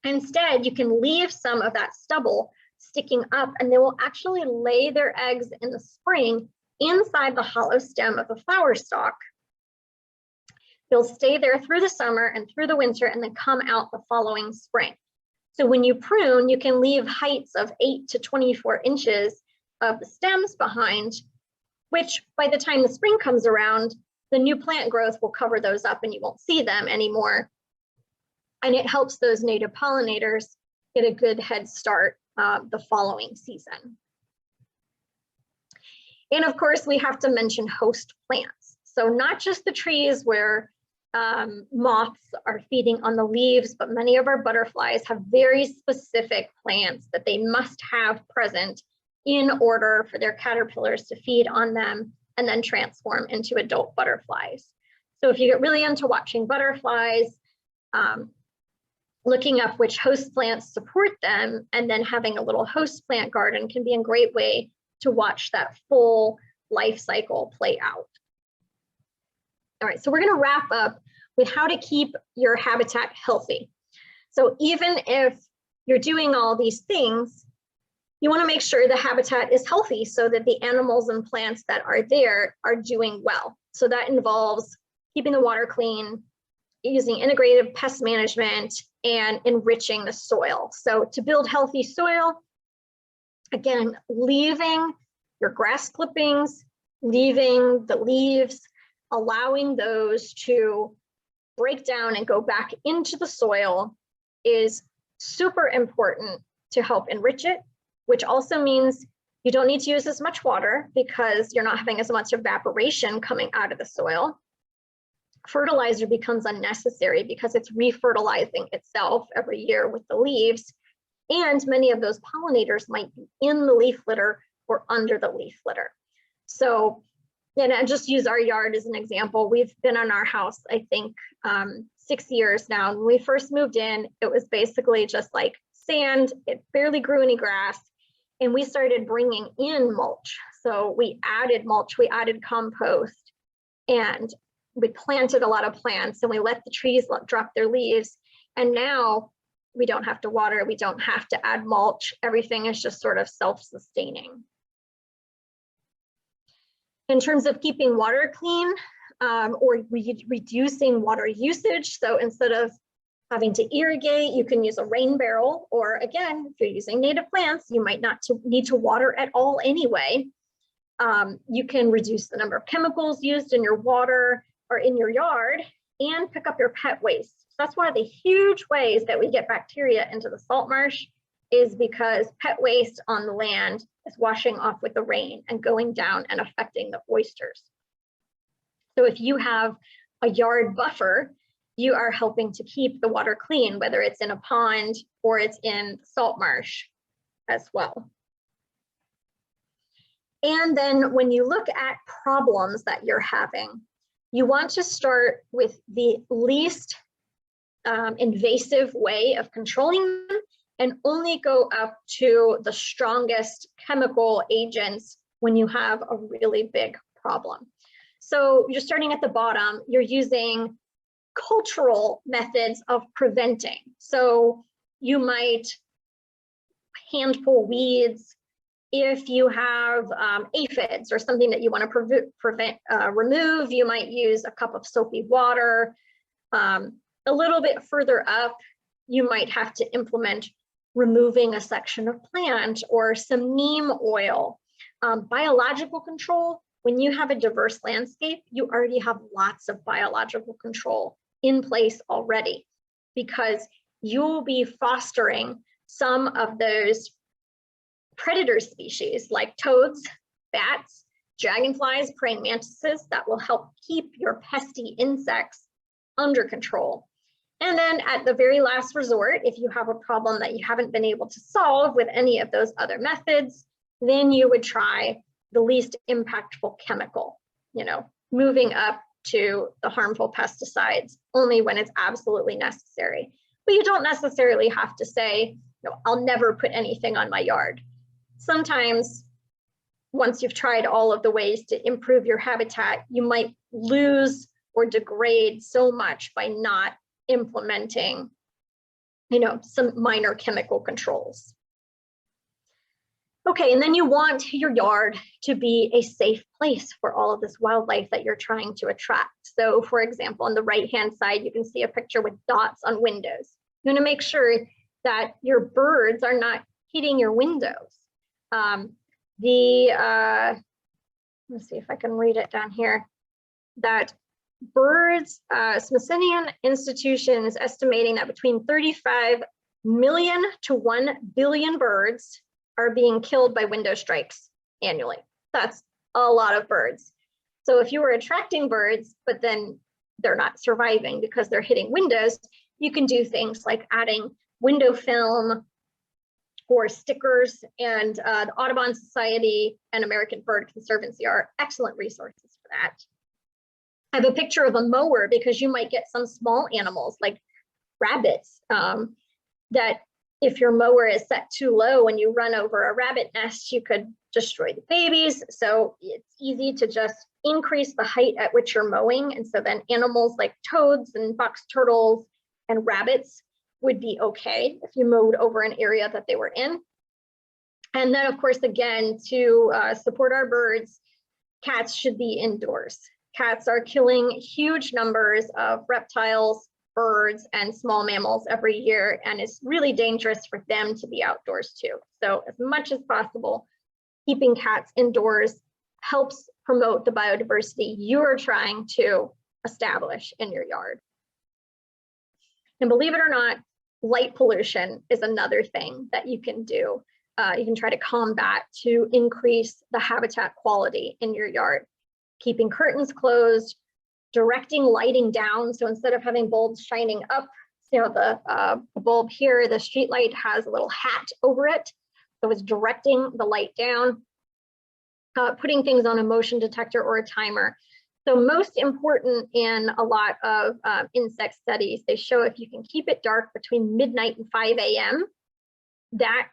Instead, you can leave some of that stubble sticking up, and they will actually lay their eggs in the spring inside the hollow stem of the flower stalk. They'll stay there through the summer and through the winter and then come out the following spring. So when you prune, you can leave heights of 8 to 24 inches of the stems behind, which by the time the spring comes around, the new plant growth will cover those up and you won't see them anymore. And it helps those native pollinators get a good head start the following season. And of course, we have to mention host plants. So not just the trees where moths are feeding on the leaves, but many of our butterflies have very specific plants that they must have present in order for their caterpillars to feed on them and then transform into adult butterflies. So if you get really into watching butterflies, looking up which host plants support them and then having a little host plant garden can be a great way to watch that full life cycle play out. All right, so we're going to wrap up with how to keep your habitat healthy. So even if you're doing all these things, you want to make sure the habitat is healthy so that the animals and plants that are there are doing well. So that involves keeping the water clean, using integrated pest management, and enriching the soil. So to build healthy soil, again, leaving your grass clippings, leaving the leaves, allowing those to break down and go back into the soil is super important to help enrich it, which also means you don't need to use as much water because you're not having as much evaporation coming out of the soil. Fertilizer becomes unnecessary because it's refertilizing itself every year with the leaves. And many of those pollinators might be in the leaf litter or under the leaf litter. So, and I just use our yard as an example. We've been on our house, I think, 6 years now. And when we first moved in, it was basically just like sand. It barely grew any grass. And we started bringing in mulch. So we added mulch, we added compost, and we planted a lot of plants and we let the trees drop their leaves. And now we don't have to water, we don't have to add mulch. Everything is just sort of self-sustaining. In terms of keeping water clean or reducing water usage, so instead of having to irrigate, you can use a rain barrel, or again, if you're using native plants, you might not need to water at all anyway. You can reduce the number of chemicals used in your water or in your yard and pick up your pet waste. That's one of the huge ways that we get bacteria into the salt marsh, is because pet waste on the land is washing off with the rain and going down and affecting the oysters. So if you have a yard buffer, you are helping to keep the water clean, whether it's in a pond or it's in the salt marsh as well. And then when you look at problems that you're having, you want to start with the least invasive way of controlling them and only go up to the strongest chemical agents when you have a really big problem. So you're starting at the bottom, you're using cultural methods of preventing. So you might hand pull weeds. If you have aphids or something that you want to remove, you might use a cup of soapy water. A little bit further up, you might have to implement removing a section of plant or some neem oil. Biological control, when you have a diverse landscape, you already have lots of biological control in place already, because you'll be fostering some of those predator species like toads, bats, dragonflies, praying mantises that will help keep your pesky insects under control. And then at the very last resort, if you have a problem that you haven't been able to solve with any of those other methods, then you would try the least impactful chemical, moving up to the harmful pesticides only when it's absolutely necessary. But you don't necessarily have to say, I'll never put anything on my yard. Sometimes, once you've tried all of the ways to improve your habitat, you might lose or degrade so much by not implementing, some minor chemical controls. Okay, and then you want your yard to be a safe place for all of this wildlife that you're trying to attract. So for example, on the right-hand side, you can see a picture with dots on windows. You want to make sure that your birds are not hitting your windows. Let's see if I can read it down here, that birds, Smithsonian Institution is estimating that between 35 million to 1 billion birds are being killed by window strikes annually. That's a lot of birds. So if you were attracting birds, but then they're not surviving because they're hitting windows, you can do things like adding window film or stickers, and the Audubon Society and American Bird Conservancy are excellent resources for that. I have a picture of a mower because you might get some small animals like rabbits that if your mower is set too low and you run over a rabbit nest, you could destroy the babies. So it's easy to just increase the height at which you're mowing. And so then animals like toads and box turtles and rabbits would be okay if you mowed over an area that they were in. And then of course, again, to support our birds, cats should be indoors. Cats are killing huge numbers of reptiles, birds, and small mammals every year, and it's really dangerous for them to be outdoors too. So as much as possible, keeping cats indoors helps promote the biodiversity you're trying to establish in your yard. And believe it or not, light pollution is another thing that you can do. You can try to combat to increase the habitat quality in your yard. Keeping curtains closed, directing lighting down. So instead of having bulbs shining up, the bulb here, the street light has a little hat over it. So it's directing the light down, putting things on a motion detector or a timer. So most important in a lot of insect studies, they show if you can keep it dark between midnight and 5 a.m., that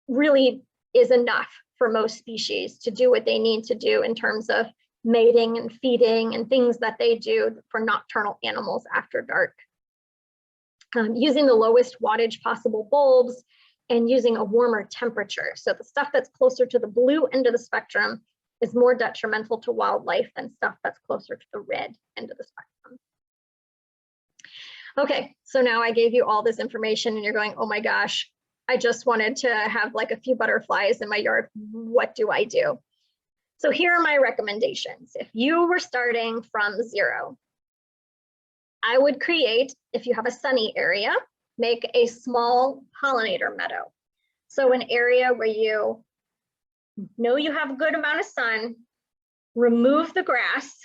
really is enough for most species to do what they need to do in terms of mating and feeding and things that they do for nocturnal animals after dark. Using the lowest wattage possible bulbs and using a warmer temperature. So the stuff that's closer to the blue end of the spectrum is more detrimental to wildlife than stuff that's closer to the red end of the spectrum. Okay, so now I gave you all this information and you're going, oh my gosh, I just wanted to have like a few butterflies in my yard. What do I do? So here are my recommendations. If you were starting from zero, I would create, if you have a sunny area, make a small pollinator meadow. So an area where you know you have a good amount of sun, remove the grass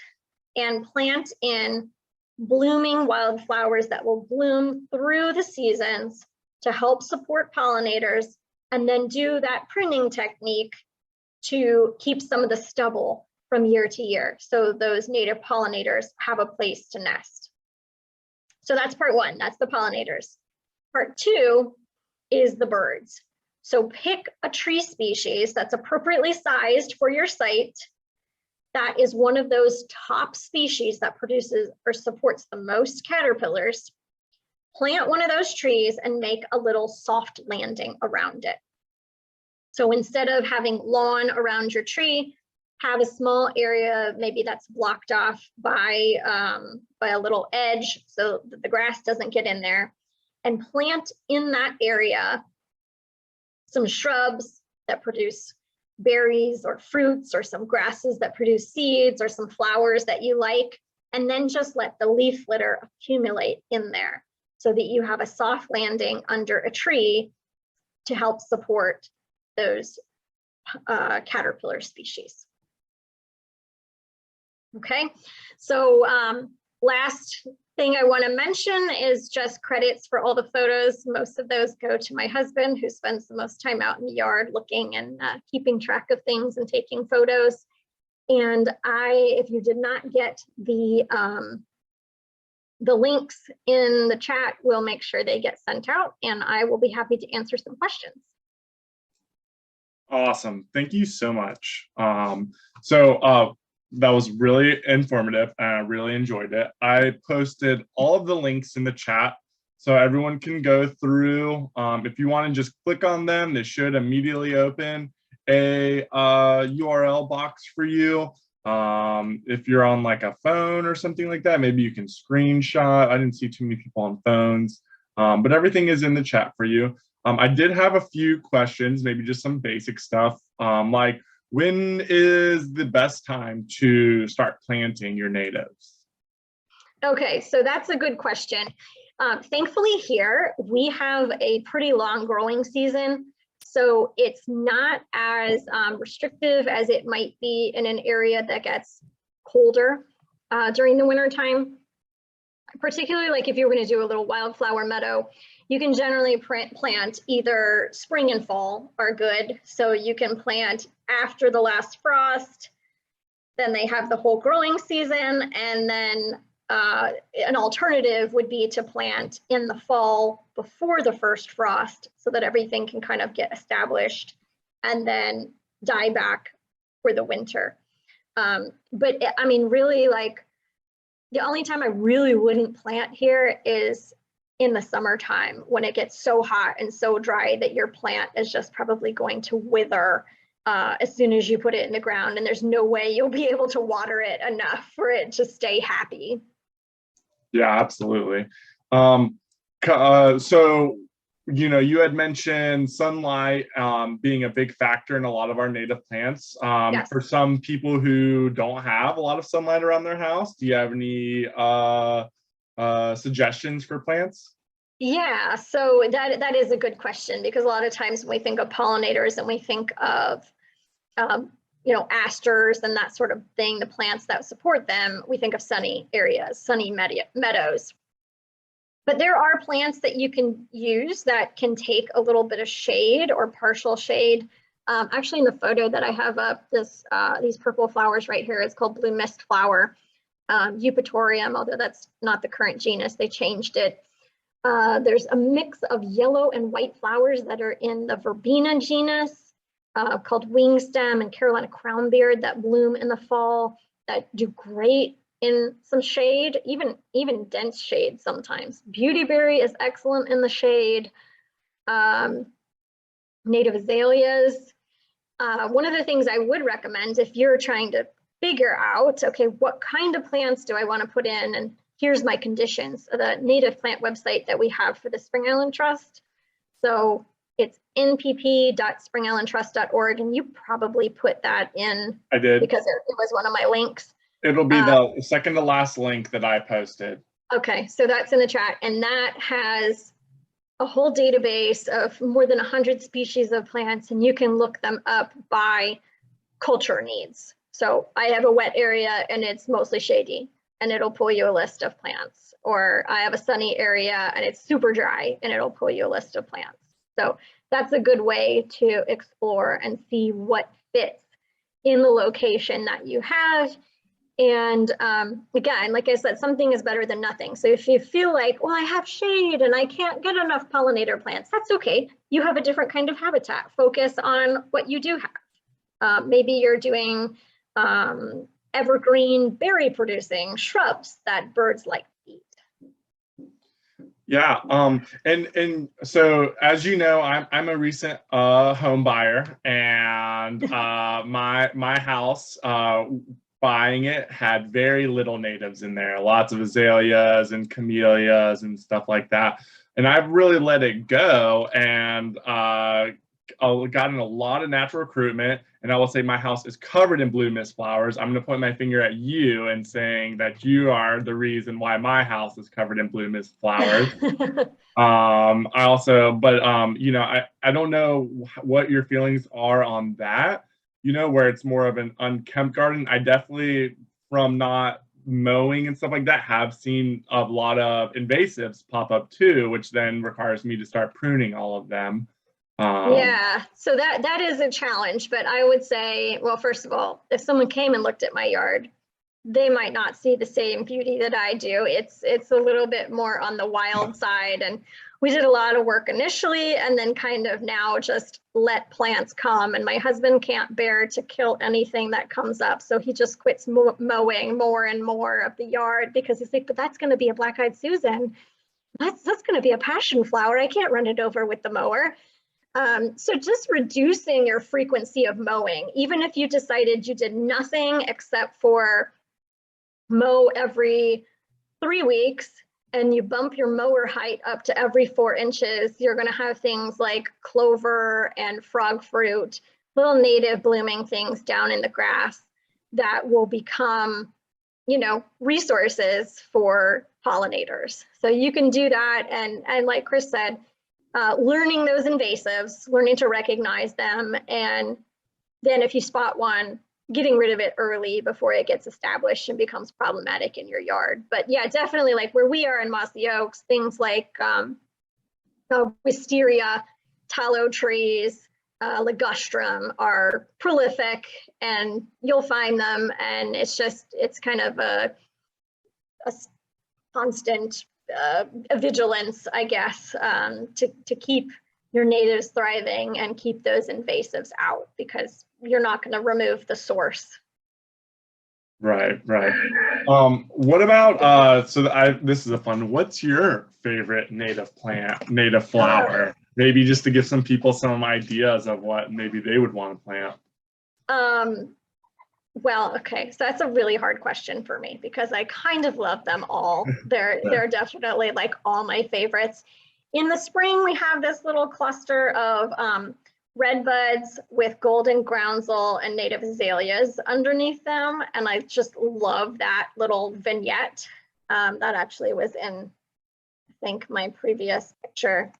and plant in blooming wildflowers that will bloom through the seasons to help support pollinators, and then do that pruning technique to keep some of the stubble from year to year, so those native pollinators have a place to nest. So that's part one, that's the pollinators. Part two is the birds. So pick a tree species that's appropriately sized for your site, that is one of those top species that produces or supports the most caterpillars. Plant one of those trees and make a little soft landing around it. So instead of having lawn around your tree, have a small area, maybe that's blocked off by a little edge so that the grass doesn't get in there. and plant in that area some shrubs that produce berries or fruits, or some grasses that produce seeds, or some flowers that you like, and then just let the leaf litter accumulate in there so that you have a soft landing under a tree to help support those caterpillar species. Okay, so last thing I want to mention is just credits for all the photos. Most of those go to my husband, who spends the most time out in the yard looking and keeping track of things and taking photos. And if you did not get the links in the chat, we'll make sure they get sent out, and I will be happy to answer some questions. Awesome. Thank you so much. That was really informative, and I really enjoyed it. I posted all of the links in the chat so everyone can go through. If you want to just click on them, they should immediately open a URL box for you. If you're on like a phone or something like that, maybe you can screenshot. I didn't see too many people on phones, but everything is in the chat for you. I did have a few questions, maybe just some basic stuff, like when is the best time to start planting your natives? Okay, so that's a good question. Thankfully here, we have a pretty long growing season, so it's not as restrictive as it might be in an area that gets colder during the winter time. Particularly like if you were going to do a little wildflower meadow, you can generally plant either spring and fall are good. So you can plant after the last frost, then they have the whole growing season, and then an alternative would be to plant in the fall before the first frost so that everything can kind of get established and then die back for the winter. But I mean, really, like, the only time I really wouldn't plant here is in the summertime when it gets so hot and so dry that your plant is just probably going to wither as soon as you put it in the ground, and there's no way you'll be able to water it enough for it to stay happy. Yeah, absolutely. So, you know, you had mentioned sunlight being a big factor in a lot of our native plants. Yes. For some people who don't have a lot of sunlight around their house, do you have any suggestions for plants? Yeah, so that is a good question, because a lot of times when we think of pollinators and we think of you know, asters and that sort of thing, the plants that support them, we think of sunny areas, sunny meadows. But there are plants that you can use that can take a little bit of shade or partial shade. Actually, in the photo that I have up, these purple flowers right here, it's called blue mist flower, Eupatorium, although that's not the current genus, they changed it. There's a mix of yellow and white flowers that are in the verbena genus, called wingstem and Carolina crownbeard, that bloom in the fall, that do great in some shade, even dense shade sometimes. Beautyberry is excellent in the shade. Native azaleas. One of the things I would recommend if you're trying to figure out, okay, what kind of plants do I want to put in, and here's my conditions, the native plant website that we have for the Spring Island Trust. So it's npp.springislandtrust.org, and you probably put that in. I did. Because it was one of my links. It'll be the second to last link that I posted. Okay, so that's in the chat, and that has a whole database of more than 100 species of plants, and you can look them up by culture needs. So I have a wet area and it's mostly shady, and it'll pull you a list of plants. Or I have a sunny area and it's super dry, and it'll pull you a list of plants. So that's a good way to explore and see what fits in the location that you have. And again, like I said, something is better than nothing. So if you feel like, well, I have shade and I can't get enough pollinator plants, that's okay. You have a different kind of habitat. Focus on what you do have. Maybe you're doing evergreen berry producing shrubs that birds like to eat. Yeah, and so as you know, I'm a recent home buyer, and my house, buying it, had very little natives in there, lots of azaleas and camellias and stuff like that. And I've really let it go, and gotten a lot of natural recruitment. And I will say my house is covered in blue mist flowers. I'm going to point my finger at you and saying that you are the reason why my house is covered in blue mist flowers. I also, but you know, I don't know what your feelings are on that, you know, where it's more of an unkempt garden. I definitely, from not mowing and stuff like that, have seen a lot of invasives pop up too, which then requires me to start pruning all of them. Yeah, so that is a challenge, but I would say, well, first of all, if someone came and looked at my yard, they might not see the same beauty that I do. It's a little bit more on the wild side, and we did a lot of work initially, and then kind of now just let plants come. And my husband can't bear to kill anything that comes up, so he just quits mowing more and more of the yard, because he's like, but that's going to be a black-eyed Susan. That's going to be a passion flower. I can't run it over with the mower. So just reducing your frequency of mowing, even if you decided you did nothing except for mow every 3 weeks, and you bump your mower height up to every 4 inches, you're going to have things like clover and frog fruit, little native blooming things down in the grass that will become, you know, resources for pollinators. So you can do that. And like Chris said, learning those invasives, learning to recognize them, and then if you spot one, getting rid of it early before it gets established and becomes problematic in your yard. But yeah, definitely, like where we are in Mossy Oaks, things like wisteria, tallow trees, ligustrum are prolific, and you'll find them, and it's kind of a constant vigilance, I guess, to keep your natives thriving and keep those invasives out, because you're not going to remove the source. Right. What about this is a fun. What's your favorite native plant, native flower? Maybe just to give some people some ideas of what maybe they would want to plant. Well, okay, so that's a really hard question for me, because I kind of love them all. They're definitely like all my favorites. In the spring, we have this little cluster of red buds with golden groundsel and native azaleas underneath them, and I just love that little vignette. That actually was in, I think, my previous picture.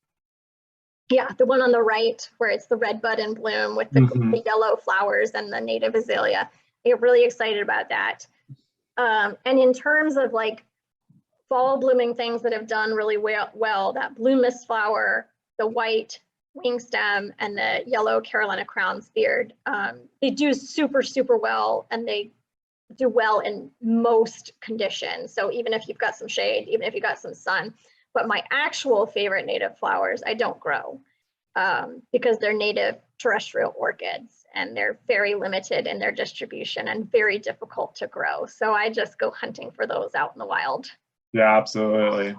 Yeah, the one on the right, where it's the red bud in bloom with the yellow flowers and the native azalea. I get really excited about that. And in terms of like fall blooming things that have done really well, that blue mist flower, the white wing stem, and the yellow Carolina crown speared, they do super, super well, and they do well in most conditions. So even if you've got some shade, even if you've got some sun. But my actual favorite native flowers, I don't grow, because they're native terrestrial orchids, and they're very limited in their distribution and very difficult to grow. So I just go hunting for those out in the wild. Yeah, absolutely.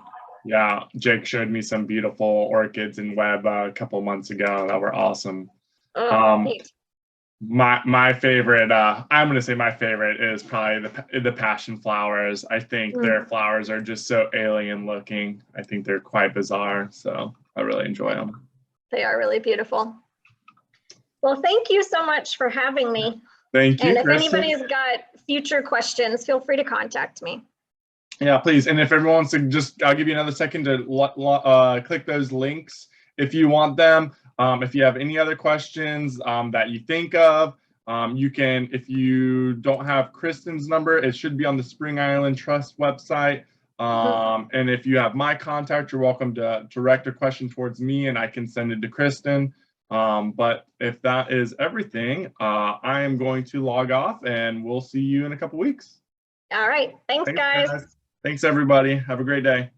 Yeah, Jake showed me some beautiful orchids in web a couple months ago that were awesome. Neat. My favorite, I'm going to say my favorite is probably the passion flowers. I think their flowers are just so alien looking. I think they're quite bizarre, so I really enjoy them. They are really beautiful. Well, thank you so much for having me. Thank you, and if Kristen. anybody's got future questions, feel free to contact me. Yeah, please. And if everyone wants to I'll give you another second to click those links if you want them. If you have any other questions that you think of, you can, if you don't have Kristen's number, it should be on the Spring Island Trust website. And if you have my contact, you're welcome to direct a question towards me and I can send it to Kristen. But if that is everything, I am going to log off, and we'll see you in a couple weeks. All right. Thanks, guys. Thanks, everybody. Have a great day.